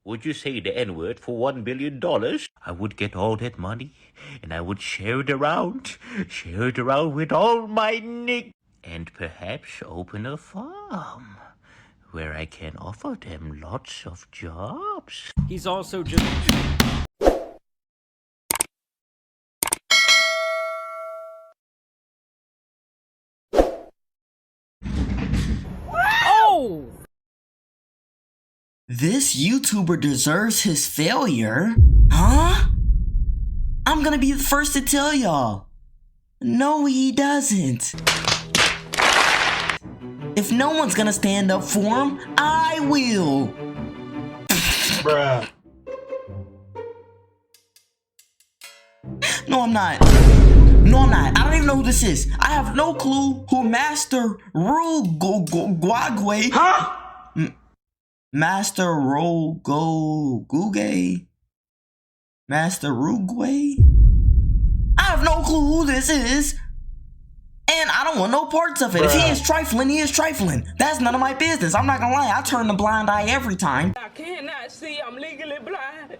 Would you say the N-word for $1 billion? I would get all that money, and I would share it around with all my nick, and perhaps open a farm where I can offer them lots of jobs. He's also just... Oh! This YouTuber deserves his failure? Huh? I'm gonna be the first to tell y'all. No, he doesn't. If no one's gonna stand up for him, I will. Bruh. No, I'm not. No, I'm not. I don't even know who this is. I have no clue who Master Guagwe. Huh? Master Guge? Master Rugwe? I have no clue who this is. And I don't want no parts of it. Bruh. If he is trifling, he is trifling. That's none of my business. I'm not gonna lie. I turn the blind eye every time. I cannot see. I'm legally blind.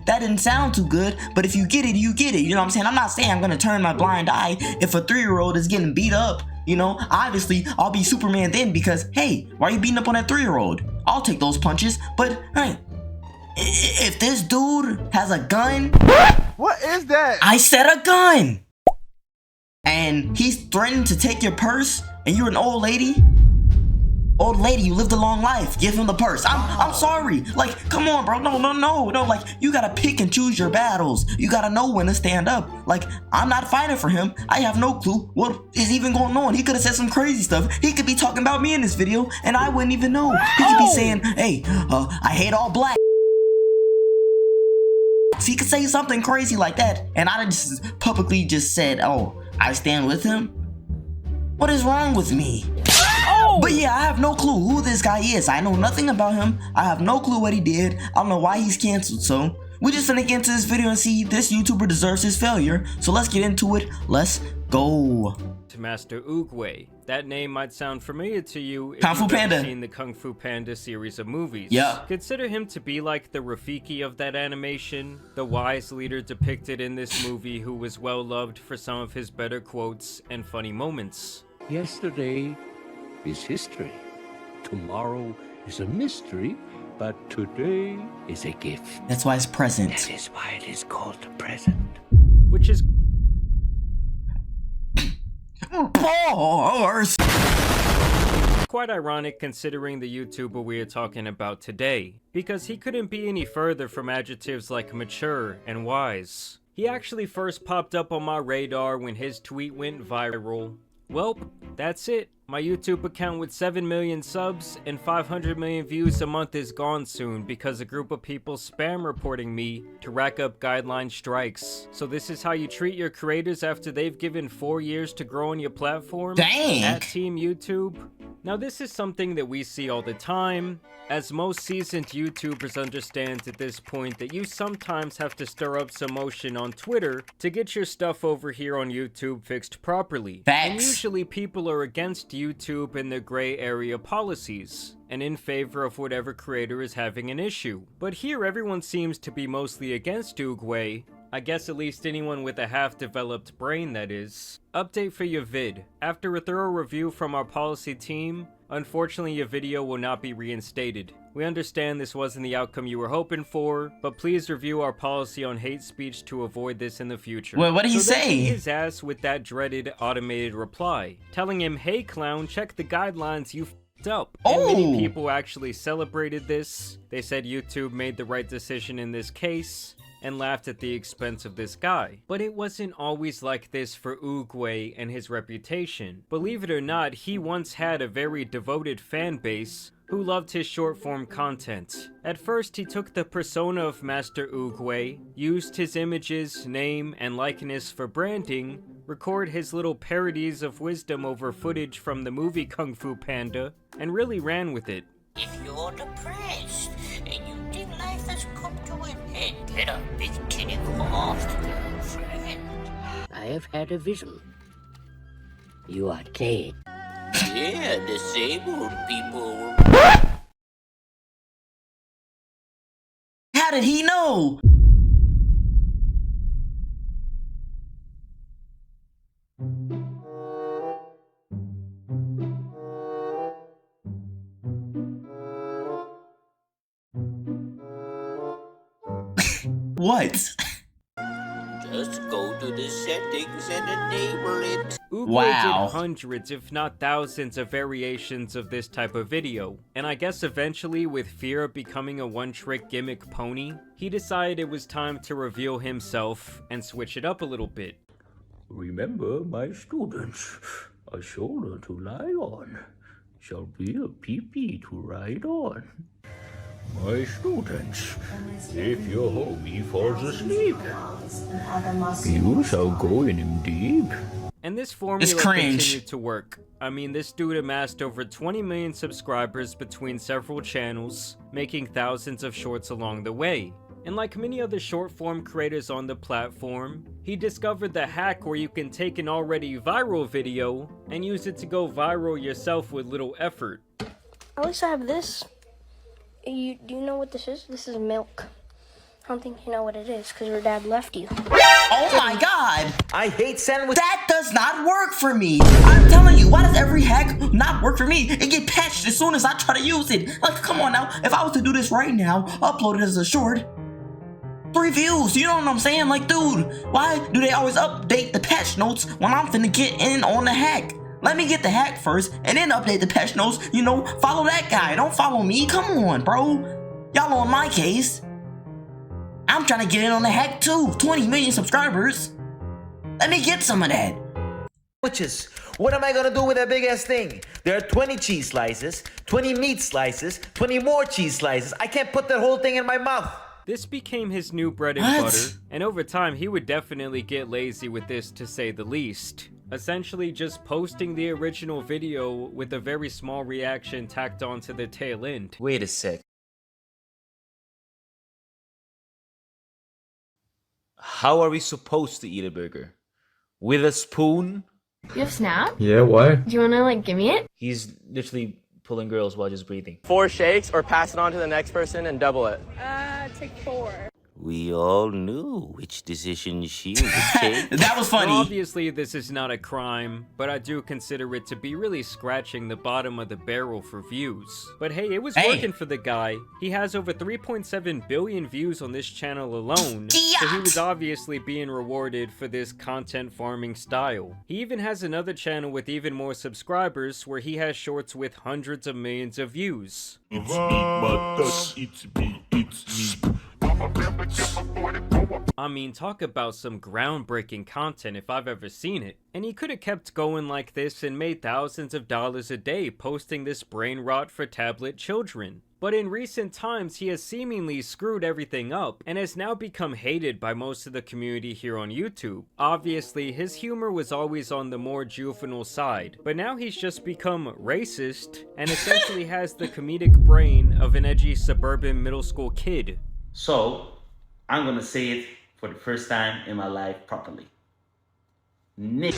That didn't sound too good, but if you get it, you get it. You know what I'm saying? I'm not saying I'm gonna turn my blind eye if a 3-year-old is getting beat up. You know, obviously, I'll be Superman then because, hey, why are you beating up on that 3-year-old? I'll take those punches, but, hey, if this dude has a gun... What is that? I said a gun! And he's threatened to take your purse, and you're an old lady? Old lady, you lived a long life. Give him the purse. I'm sorry. Like, come on, bro. No. Like, you gotta pick and choose your battles. You gotta know when to stand up. Like, I'm not fighting for him. I have no clue what is even going on. He could have said some crazy stuff. He could be talking about me in this video, and I wouldn't even know. He could be saying, hey, I hate all black. So he could say something crazy like that, and I just publicly just said, oh, I stand with him? What is wrong with me? But yeah, I have no clue who this guy is. I know nothing about him. I have no clue what he did. I don't know why he's canceled. So we're just gonna get into this video and see this YouTuber deserves his failure. So let's get into it. Let's go. To Master Oogway. That name might sound familiar to you if you've ever seen the Kung Fu Panda series of movies. Yeah. Consider him to be like the Rafiki of that animation, the wise leader depicted in this movie who was well loved for some of his better quotes and funny moments. Yesterday is history. Tomorrow is a mystery, but today is a gift. That's why it's present. That is why it is called the present. Which is quite ironic considering the YouTuber we are talking about today, because he couldn't be any further from adjectives like mature and wise. He actually first popped up on my radar when his tweet went viral. Welp, that's it. My YouTube account with 7 million subs and 500 million views a month is gone soon because a group of people spam reporting me to rack up guideline strikes. So this is how you treat your creators after they've given 4 years to grow on your platform? Dang! At Team YouTube? Now this is something that we see all the time, as most seasoned YouTubers understand at this point that you sometimes have to stir up some motion on Twitter to get your stuff over here on YouTube fixed properly. Facts. And usually people are against YouTube and their gray area policies, and in favor of whatever creator is having an issue. But here everyone seems to be mostly against Oogway. I guess at least anyone with a half-developed brain, that is. Update for your vid. After a thorough review from our policy team, unfortunately your video will not be reinstated. We understand this wasn't the outcome you were hoping for, but please review our policy on hate speech to avoid this in the future. Well, what did he say? His ass with that dreaded automated reply, telling him, hey clown, check the guidelines, you f***ed up. And many people actually celebrated this. They said YouTube made the right decision in this case, and laughed at the expense of this guy. But it wasn't always like this for Oogway and his reputation. Believe it or not, he once had a very devoted fan base who loved his short-form content. At first, he took the persona of Master Oogway, used his images, name, and likeness for branding, record his little parodies of wisdom over footage from the movie Kung Fu Panda, and really ran with it. If you're depressed and you think life has come to an end, get up, it's getting off, girlfriend. I have had a vision. You are dead. Yeah, disabled people How did he know? What? Just go to the settings and enable it. Oogway Wow. did hundreds, if not thousands, of variations of this type of video, and I guess eventually, with fear of becoming a one-trick gimmick pony, he decided it was time to reveal himself and switch it up a little bit. Remember, my students, a shoulder to lie on shall be a pee-pee to ride on. My students, if your homie falls asleep, you shall go in him deep. And this formula continued to work. I mean, this dude amassed over 20 million subscribers between several channels, making thousands of shorts along the way. And like many other short-form creators on the platform, he discovered the hack where you can take an already viral video and use it to go viral yourself with little effort. At least I have this. Do you know what this is? This is milk. I don't think you know what it is because your dad left you. Oh my god! I hate sandwiches. That does not work for me! I'm telling you, why does every hack not work for me? It get patched as soon as I try to use it. Like, come on now. If I was to do this right now, upload it as a short, 3 views, you know what I'm saying? Like, dude, why do they always update the patch notes when I'm finna get in on the hack? Let me get the hack first, and then update the patch notes, you know, follow that guy, don't follow me, come on, bro. Y'all on my case. I'm trying to get in on the hack too, 20 million subscribers. Let me get some of that. Sandwiches. What am I gonna do with that big ass thing? There are 20 cheese slices, 20 meat slices, 20 more cheese slices. I can't put that whole thing in my mouth. This became his new bread and butter, and over time he would definitely get lazy with this, to say the least. Essentially just posting the original video with a very small reaction tacked onto the tail end. Wait a sec. How are we supposed to eat a burger? With a spoon? You have Snap? Yeah, why? Do you wanna like give me it? He's literally pulling girls while just breathing. 4 shakes or pass it on to the next person and double it. Take 4. We all knew which decision she would take. That was funny. Well, obviously this is not a crime, but I do consider it to be really scratching the bottom of the barrel for views. But hey, it was working for the guy. He has over 3.7 billion views on this channel alone, so he was obviously being rewarded for this content farming style. He even has another channel with even more subscribers where he has shorts with hundreds of millions of views. It's me, but it's me, it's me. I mean, talk about some groundbreaking content if I've ever seen it. And he could have kept going like this and made thousands of dollars a day posting this brain rot for tablet children. But in recent times, he has seemingly screwed everything up and has now become hated by most of the community here on YouTube. Obviously, his humor was always on the more juvenile side, but now he's just become racist and essentially has the comedic brain of an edgy suburban middle school kid. So, I'm gonna say it for the first time in my life properly. Nick.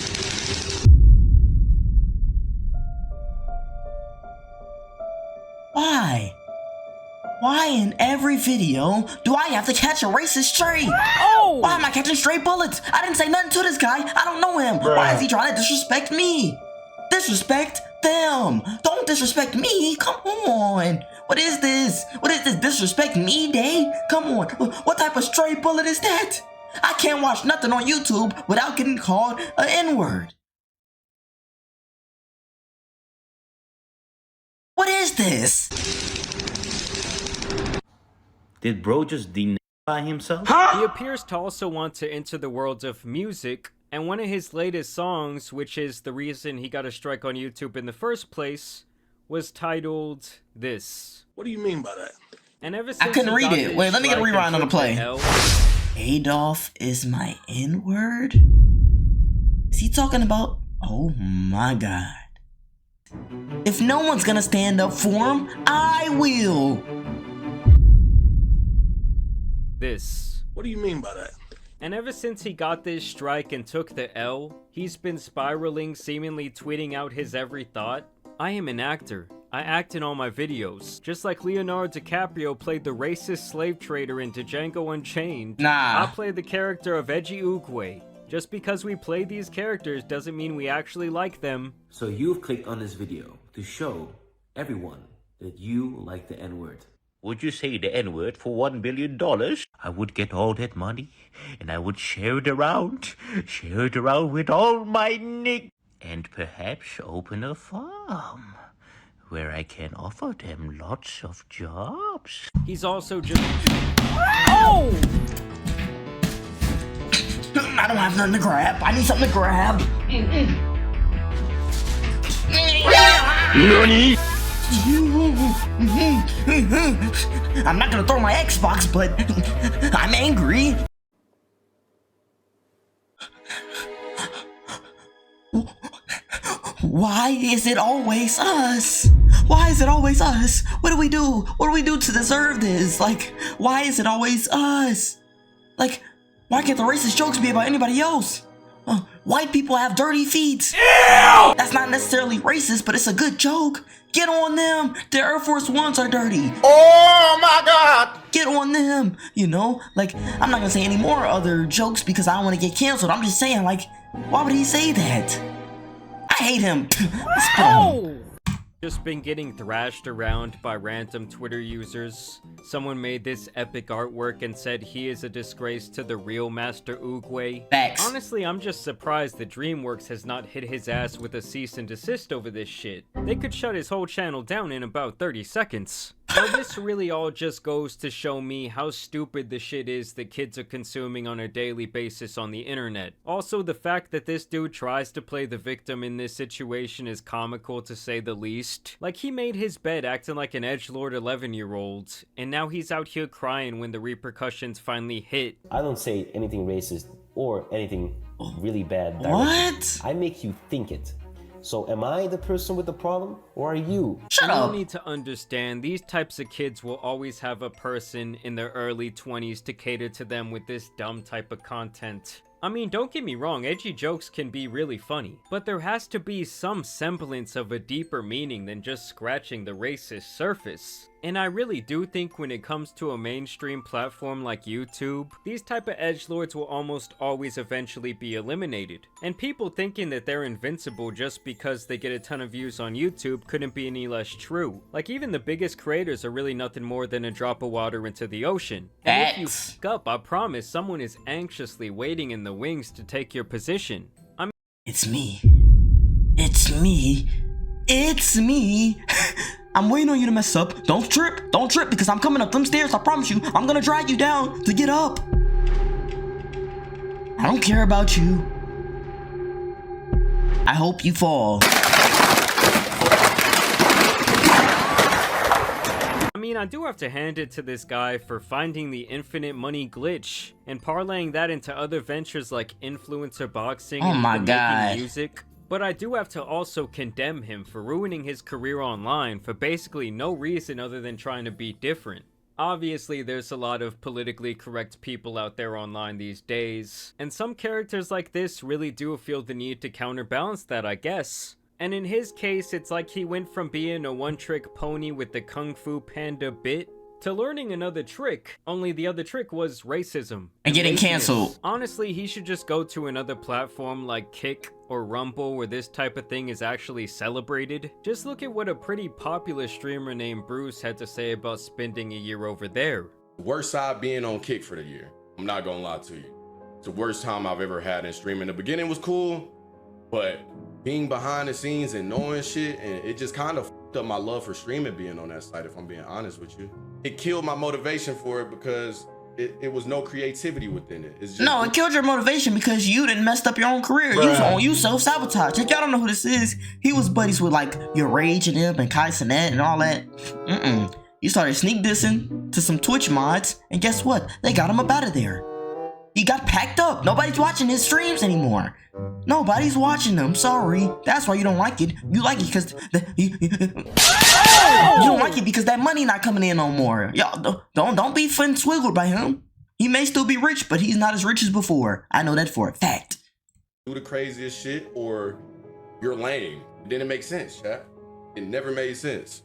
Why? Why in every video do I have to catch a racist stray? Oh! Why am I catching stray bullets? I didn't say nothing to this guy. I don't know him. Why is he trying to disrespect me? Disrespect them. Don't disrespect me. Come on. What is this? What is this disrespect me day? Come on. What type of stray bullet is that? I can't watch nothing on YouTube without getting called an N-word. What is this? Did bro just by himself? He appears to also want to enter the world of music, and one of his latest songs, which is the reason he got a strike on YouTube in the first place, was titled This. What do you mean by that? And ever since I couldn't read it. Wait, let me get a rewind on the play. L, Adolf is my N-word? Is he talking about? Oh my god. If no one's gonna stand up for him, I will. This. What do you mean by that? And ever since he got this strike and took the L, he's been spiraling, seemingly tweeting out his every thought. I am an actor. I act in all my videos. Just like Leonardo DiCaprio played the racist slave trader in Django Unchained, Nah. I play the character of Edgy Oogway. Just because we play these characters doesn't mean we actually like them. So you've clicked on this video to show everyone that you like the N-word. Would you say the N-word for $1 billion? I would get all that money, and I would share it around with all my nick, and perhaps open a farm where I can offer them lots of jobs. He's also just... Oh! I don't have nothing to grab. I need something to grab. NANI?! I'm not gonna throw my Xbox, but I'm angry. Why is it always us? Why is it always us? What do we do? What do we do to deserve this? Like, why is it always us? Like, why can't the racist jokes be about anybody else? White people have dirty feet. Ew! That's not necessarily racist, but it's a good joke. Get on them. Their Air Force Ones are dirty. Oh my God! Get on them. You know, like, I'm not gonna say any more other jokes because I don't want to get canceled. I'm just saying, like, why would he say that? I hate him. Oh! Just been getting thrashed around by random Twitter users. Someone made this epic artwork and said he is a disgrace to the real Master Oogway. Facts. Honestly, I'm just surprised that DreamWorks has not hit his ass with a cease and desist over this shit. They could shut his whole channel down in about 30 seconds. Now this really all just goes to show me how stupid the shit is that kids are consuming on a daily basis on the internet. Also, the fact that this dude tries to play the victim in this situation is comical to say the least. Like, he made his bed acting like an edgelord 11-year-old, and now he's out here crying when the repercussions finally hit. I don't say anything racist or anything really bad directly. What? I make you think it. So am I the person with the problem, or are you? Shut up. You need to understand, these types of kids will always have a person in their early 20s to cater to them with this dumb type of content. I mean, don't get me wrong, edgy jokes can be really funny, but there has to be some semblance of a deeper meaning than just scratching the racist surface. And I really do think when it comes to a mainstream platform like YouTube, these type of edgelords will almost always eventually be eliminated. And people thinking that they're invincible just because they get a ton of views on YouTube couldn't be any less true. Like, even the biggest creators are really nothing more than a drop of water into the ocean. And if you fuck up, I promise someone is anxiously waiting in the wings to take your position. It's me. It's me. It's me. I'm waiting on you to mess up. Don't trip because I'm coming up them stairs. I promise you, I'm gonna drag you down to get up. I don't care about you. I hope you fall. I mean, I do have to hand it to this guy for finding the infinite money glitch and parlaying that into other ventures like influencer boxing and even making music. But I do have to also condemn him for ruining his career online for basically no reason other than trying to be different. Obviously, there's a lot of politically correct people out there online these days, and some characters like this really do feel the need to counterbalance that, I guess. And in his case, it's like he went from being a one-trick pony with the Kung Fu Panda bit to learning another trick, only the other trick was racism. And getting canceled. Honestly, he should just go to another platform like Kick or Rumble where this type of thing is actually celebrated. Just look at what a pretty popular streamer named Bruce had to say about spending a year over there. Worst side being on Kick for the year. I'm not gonna lie to you. It's the worst time I've ever had in streaming. The beginning was cool, but being behind the scenes and knowing shit, and it just kind of f***ed up my love for streaming being on that site, if I'm being honest with you. It killed my motivation for it because it was no creativity within it. It's just, no, it killed your motivation because you didn't messed up your own career. You self-sabotage. If y'all don't know who this is, he was buddies with like Your Rage and him and Kai Cenat and all that. You started sneak dissing to some Twitch mods, and guess what? They got him up out of there. He got packed up. Nobody's watching his streams anymore. Nobody's watching them. Sorry. That's why you don't like it. You like it because you don't like it because that money not coming in no more. Y'all don't be fun swiggled by him. He may still be rich, but he's not as rich as before. I know that for a fact. Do the craziest shit or you're lame. It didn't make sense, chat. It never made sense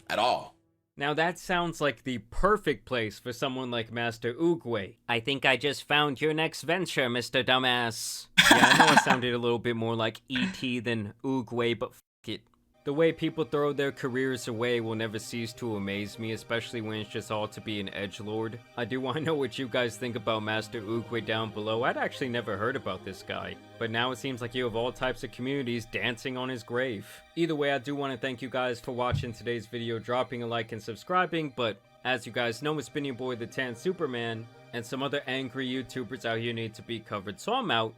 at all. Now that sounds like the perfect place for someone like Master Oogway. I think I just found your next venture, Mr. Dumbass. Yeah, I know it sounded a little bit more like E.T. than Oogway, but f*** it. The way people throw their careers away will never cease to amaze me, especially when it's just all to be an edgelord. I do want to know what you guys think about Master Oogway down below. I'd actually never heard about this guy, but now it seems like you have all types of communities dancing on his grave. Either way, I do want to thank you guys for watching today's video, dropping a like and subscribing, but as you guys know, it's been your boy the Tan Superman, and some other angry YouTubers out here need to be covered, so I'm out.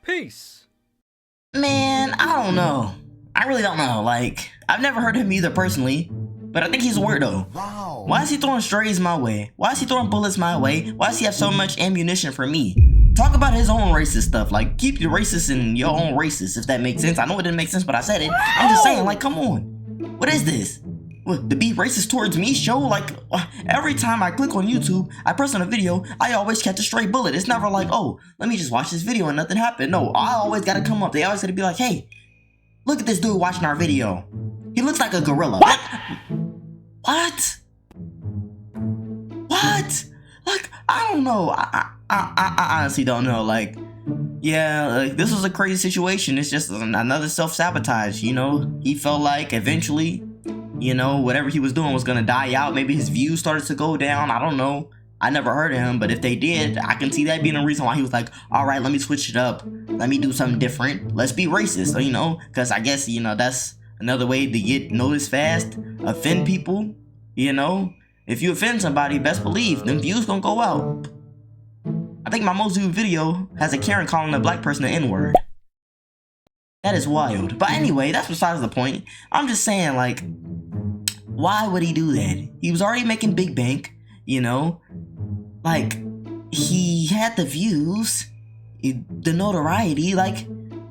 Peace! Man, I don't know. I really don't know. Like, I've never heard him either personally, but I think he's a weirdo. Wow. Why is he throwing strays my way? Why is he throwing bullets my way? Why does he have so much ammunition for me? Talk about his own racist stuff. Like, keep your racist in your own racist, if that makes sense. I know it didn't make sense, but I said it. I'm just saying, like, come on. What is this? What, the be racist towards me show? Like, every time I click on YouTube, I press on a video, I always catch a stray bullet. It's never like, oh, let me just watch this video and nothing happened. No, I always gotta come up. They always gotta be like, hey, look at this dude watching our video. He looks like a gorilla. What? What? What? Like, I don't know. I honestly don't know. Like, yeah, like, this was a crazy situation. It's just another self-sabotage, you know? He felt like eventually, you know, whatever he was doing was gonna die out. Maybe his views started to go down. I don't know. I never heard of him, but if they did, I can see that being a reason why he was like, all right, let me switch it up. Let me do something different. Let's be racist, you know? Because I guess, you know, that's another way to get noticed fast. Offend people, you know? If you offend somebody, best believe, them views gonna go out. I think my most viewed video has a Karen calling a black person an N-word. That is wild. But anyway, that's besides the point. I'm just saying, like, why would he do that? He was already making big bank, you know? Like, he had the views, the notoriety. Like,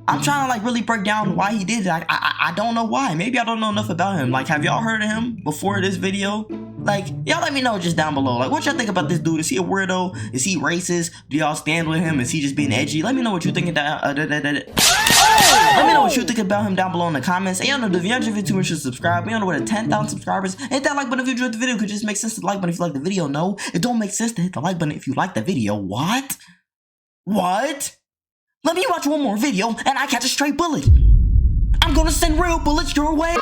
I'm trying to, like, really break down why he did it. I don't know why. Maybe I don't know enough about him. Like, have y'all heard of him before this video? Like, y'all let me know just down below. Like, what y'all think about this dude? Is he a weirdo? Is he racist? Do y'all stand with him? Is he just being edgy? Let me know what you think of that. Let me know what you think about him down below in the comments. And y'all know, if you enjoyed the video, make sure to subscribe. We on the way to 10,000 subscribers. Hit that like button if you enjoyed the video. It just makes sense to like button if you like the video. No, it don't make sense to hit the like button if you like the video. What? What? Let me watch one more video and I catch a straight bullet. I'm gonna send real bullets your way.